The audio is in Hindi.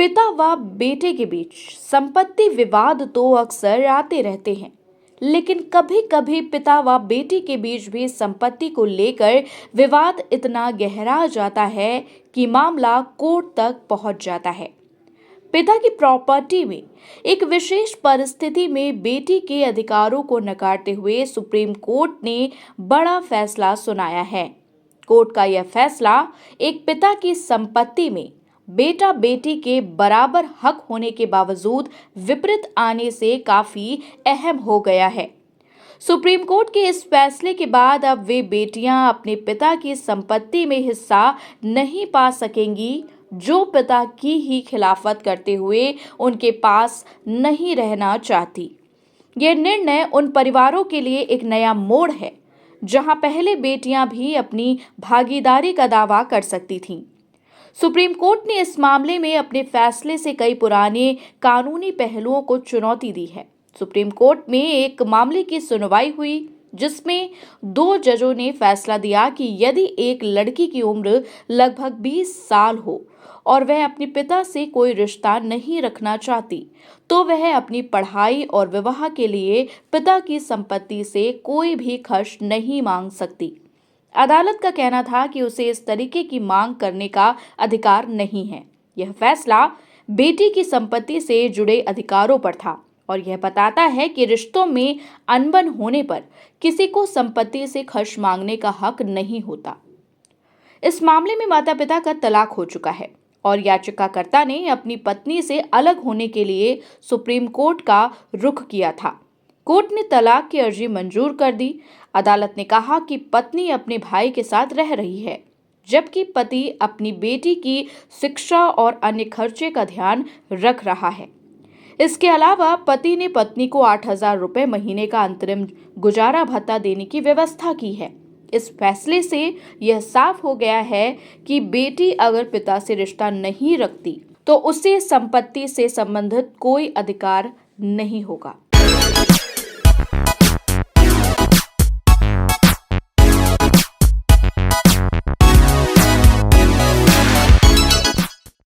पिता व बेटे के बीच संपत्ति विवाद तो अक्सर आते रहते हैं, लेकिन कभी-कभी पिता व बेटी के बीच भी संपत्ति को लेकर विवाद इतना गहरा जाता है कि मामला कोर्ट तक पहुंच जाता है। पिता की प्रॉपर्टी में एक विशेष परिस्थिति में बेटी के अधिकारों को नकारते हुए सुप्रीम कोर्ट ने बड़ा फैसला सुनाया है। कोर्ट का यह फैसला एक पिता की संपत्ति में बेटा बेटी के बराबर हक होने के बावजूद विपरीत आने से काफी अहम हो गया है। सुप्रीम कोर्ट के इस फैसले के बाद अब वे बेटियां अपने पिता की संपत्ति में हिस्सा नहीं पा सकेंगी, जो पिता की ही खिलाफत करते हुए उनके पास नहीं रहना चाहती। यह निर्णय उन परिवारों के लिए एक नया मोड़ है, जहां पहले बेटियां भी अपनी भागीदारी का दावा कर सकती थीं। सुप्रीम कोर्ट ने इस मामले में अपने फैसले से कई पुराने कानूनी पहलुओं को चुनौती दी है। सुप्रीम कोर्ट में एक मामले की सुनवाई हुई, जिसमें 2 जजों ने फैसला दिया कि यदि एक लड़की की उम्र लगभग 20 साल हो और वह अपने पिता से कोई रिश्ता नहीं रखना चाहती, तो वह अपनी पढ़ाई और विवाह के लिए पिता की संपत्ति से कोई भी खर्च नहीं मांग सकती। अदालत का कहना था कि उसे इस तरीके की मांग करने का अधिकार नहीं है। यह फैसला बेटी की संपत्ति से जुड़े अधिकारों पर था और यह बताता है कि रिश्तों में अनबन होने पर किसी को संपत्ति से खर्च मांगने का हक नहीं होता। इस मामले में माता पिता का तलाक हो चुका है और याचिकाकर्ता ने अपनी पत्नी से अलग होने के लिए सुप्रीम कोर्ट का रुख किया था। कोर्ट ने तलाक की अर्जी मंजूर कर दी। अदालत ने कहा कि पत्नी अपने भाई के साथ रह रही है, जबकि पति अपनी बेटी की शिक्षा और अन्य खर्चे का ध्यान रख रहा है। इसके अलावा पति ने पत्नी को 8,000 रुपए महीने का अंतरिम गुजारा भत्ता देने की व्यवस्था की है। इस फैसले से यह साफ हो गया है कि बेटी अगर पिता से रिश्ता नहीं रखती, तो उसे संपत्ति से संबंधित कोई अधिकार नहीं होगा।